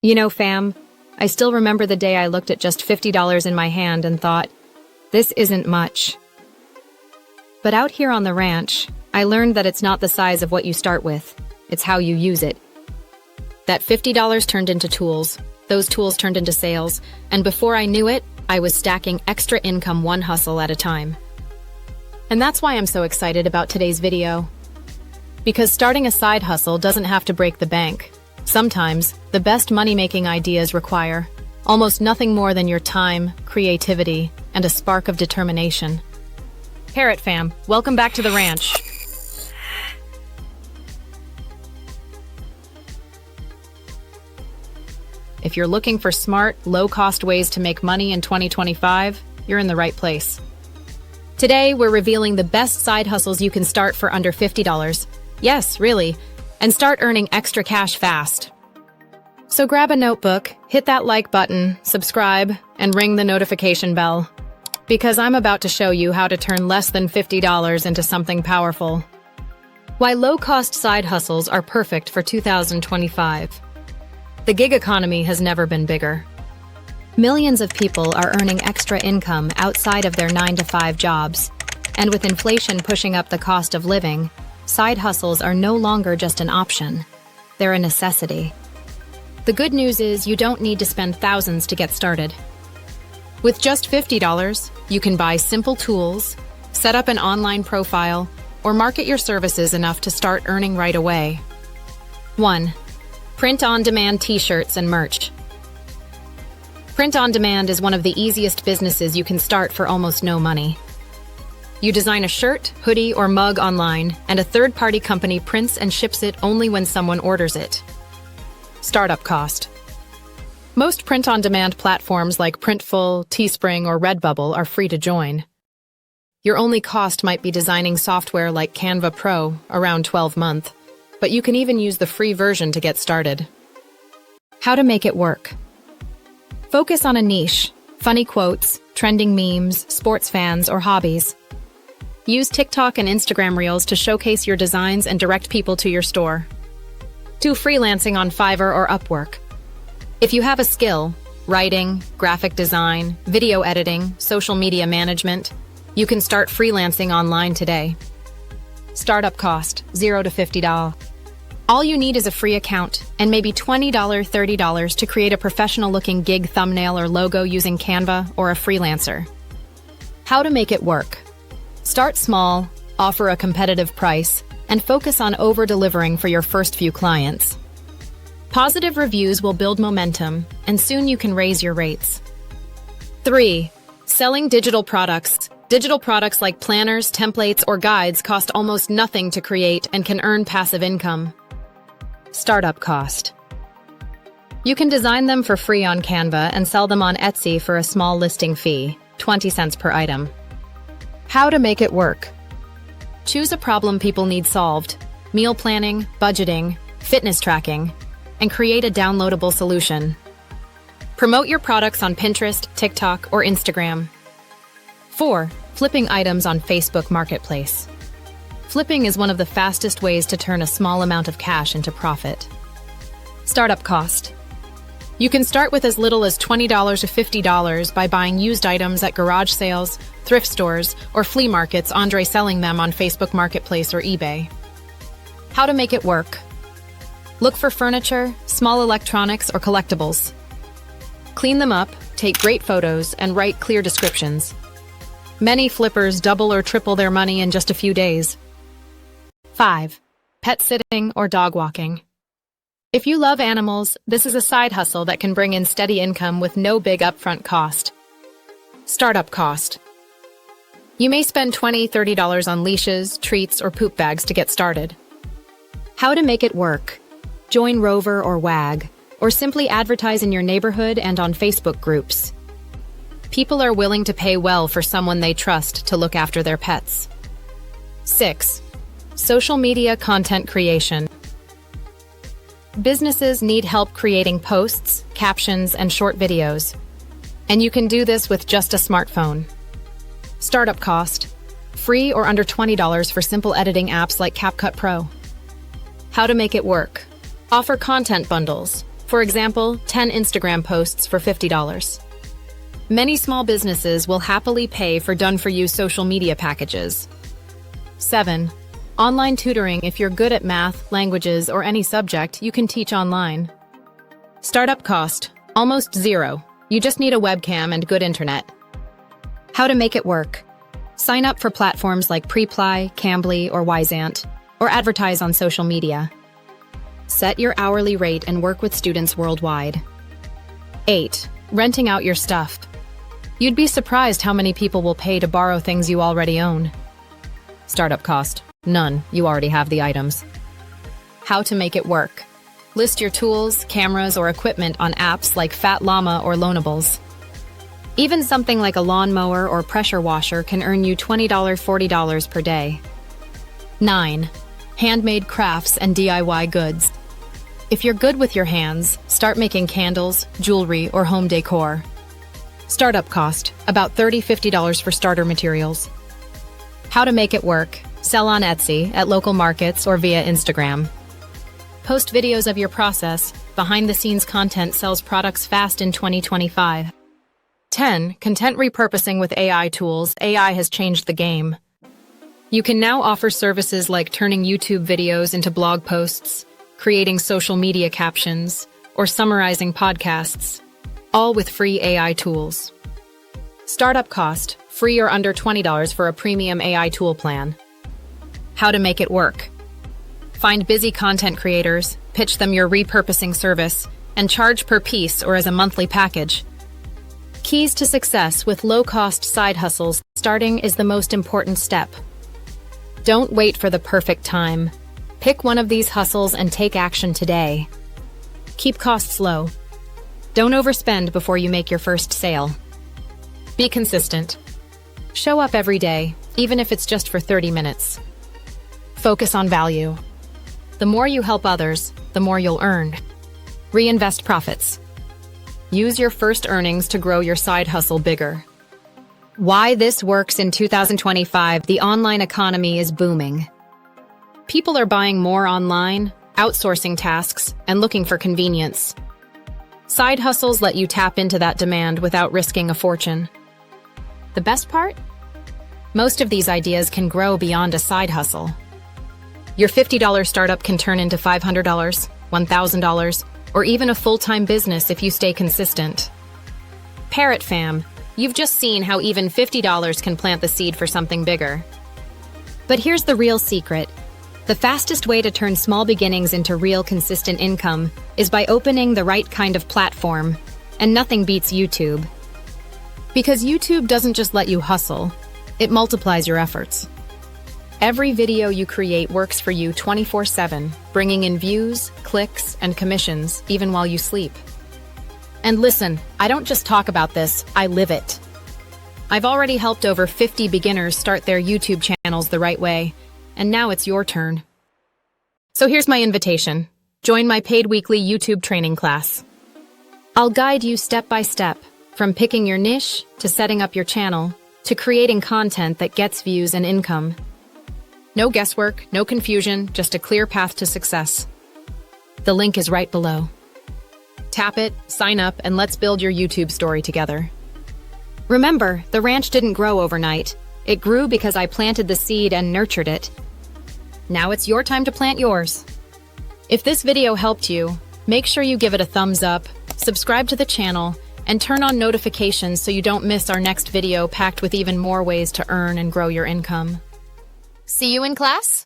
You know, fam, I still remember the day I looked at just $50 in my hand and thought, this isn't much. But out here on the ranch, I learned that it's not the size of what you start with, it's how you use it. That $50 turned into tools, those tools turned into sales, and before I knew it, I was stacking extra income one hustle at a time. And that's why I'm so excited about today's video. Because starting a side hustle doesn't have to break the bank. Sometimes, the best money-making ideas require almost nothing more than your time, creativity, and a spark of determination. Parrot fam, welcome back to the ranch. If you're looking for smart, low-cost ways to make money in 2025, you're in the right place. Today, we're revealing the best side hustles you can start for under $50. Yes, really. And start earning extra cash fast. So grab a notebook, hit that like button, subscribe, and ring the notification bell. Because I'm about to show you how to turn less than $50 into something powerful. Why low-cost side hustles are perfect for 2025. The gig economy has never been bigger. Millions of people are earning extra income outside of their 9-to-5 jobs. And with inflation pushing up the cost of living, side hustles are no longer just an option. They're a necessity. The good news is you don't need to spend thousands to get started. With just $50, you can buy simple tools, set up an online profile, or market your services enough to start earning right away. 1. Print-on-demand t-shirts and merch. Print-on-demand is one of the easiest businesses you can start for almost no money. You design a shirt, hoodie, or mug online, and a third-party company prints and ships it only when someone orders it. Startup cost. Most print-on-demand platforms like Printful, Teespring, or Redbubble are free to join. Your only cost might be designing software like Canva Pro, around $12 a month, but you can even use the free version to get started. How to make it work. Focus on a niche, funny quotes, trending memes, sports fans, or hobbies. Use TikTok and Instagram Reels to showcase your designs and direct people to your store. Do freelancing on Fiverr or Upwork. If you have a skill, writing, graphic design, video editing, social media management, you can start freelancing online today. Startup cost, $0 to $50. All you need is a free account and maybe $20, $30 to create a professional-looking gig thumbnail or logo using Canva or a freelancer. How to make it work. Start small, offer a competitive price, and focus on over-delivering for your first few clients. Positive reviews will build momentum, and soon you can raise your rates. 3. Selling digital products. Digital products like planners, templates, or guides cost almost nothing to create and can earn passive income. Startup cost. You can design them for free on Canva and sell them on Etsy for a small listing fee, 20 cents per item. How to make it work. Choose a problem people need solved, meal planning, budgeting, fitness tracking, and create a downloadable solution. Promote your products on Pinterest, TikTok, or Instagram. 4. Flipping items on Facebook Marketplace. Flipping is one of the fastest ways to turn a small amount of cash into profit. Startup cost. You can start with as little as $20 to $50 by buying used items at garage sales, thrift stores, or flea markets, selling them on Facebook Marketplace or eBay. How to make it work. Look for furniture, small electronics, or collectibles. Clean them up, take great photos, and write clear descriptions. Many flippers double or triple their money in just a few days. 5. Pet sitting or dog walking. If you love animals, this is a side hustle that can bring in steady income with no big upfront cost. Startup cost. You may spend $20, $30 on leashes, treats, or poop bags to get started. How to make it work. Join Rover or WAG, or simply advertise in your neighborhood and on Facebook groups. People are willing to pay well for someone they trust to look after their pets. 6. Social media content creation. Businesses need help creating posts, captions, and short videos. And you can do this with just a smartphone. Startup cost. Free or under $20 for simple editing apps like CapCut Pro. How to make it work. Offer content bundles. For example, 10 Instagram posts for $50. Many small businesses will happily pay for done-for-you social media packages. 7. Online tutoring. If you're good at math, languages, or any subject, you can teach online. Startup cost, almost zero. You just need a webcam and good internet. How to make it work. Sign up for platforms like Preply, Cambly, or Wyzant, or advertise on social media. Set your hourly rate and work with students worldwide. 8. Renting out your stuff. You'd be surprised how many people will pay to borrow things you already own. Startup cost, none. You already have the items. How to make it work. List your tools, cameras, or equipment on apps like Fat Llama or Loanables. Even something like a lawnmower or pressure washer can earn you $20, $40 per day. 9. Handmade crafts and DIY goods. If you're good with your hands, start making candles, jewelry, or home decor. Startup cost, about $30, $50 for starter materials. How to make it work. Sell on Etsy, at local markets, or via Instagram. Post videos of your process. Behind-the-scenes content sells products fast in 2025. 10. Content repurposing with AI tools. AI has changed the game. You can now offer services like turning YouTube videos into blog posts, creating social media captions, or summarizing podcasts, all with free AI tools. Startup cost, free or under $20 for a premium AI tool plan. How to make it work. Find busy content creators, pitch them your repurposing service, and charge per piece or as a monthly package. Keys to success with low-cost side hustles. Starting is the most important step. Don't wait for the perfect time. Pick one of these hustles and take action today. Keep costs low. Don't overspend before you make your first sale. Be consistent. Show up every day, even if it's just for 30 minutes. Focus on value. The more you help others, the more you'll earn. Reinvest profits. Use your first earnings to grow your side hustle bigger. Why this works in 2025. The online economy is booming. People are buying more online, outsourcing tasks, and looking for convenience. Side hustles let you tap into that demand without risking a fortune. The best part? Most of these ideas can grow beyond a side hustle. Your $50 startup can turn into $500, $1,000, or even a full-time business if you stay consistent. Parrot fam, you've just seen how even $50 can plant the seed for something bigger. But here's the real secret. The fastest way to turn small beginnings into real consistent income is by opening the right kind of platform, and nothing beats YouTube. Because YouTube doesn't just let you hustle, it multiplies your efforts. Every video you create works for you 24/7, bringing in views, clicks, and commissions even while you sleep. And listen, I don't just talk about this, I live it. I've already helped over 50 beginners start their YouTube channels the right way, and now it's your turn. So here's my invitation. Join my paid weekly YouTube training class. I'll guide you step by step, from picking your niche, to setting up your channel, to creating content that gets views and income. No guesswork, no confusion, just a clear path to success. The link is right below. Tap it, sign up, and let's build your YouTube story together. Remember, the ranch didn't grow overnight. It grew because I planted the seed and nurtured it. Now it's your time to plant yours. If this video helped you, make sure you give it a thumbs up, subscribe to the channel, and turn on notifications so you don't miss our next video packed with even more ways to earn and grow your income. See you in class?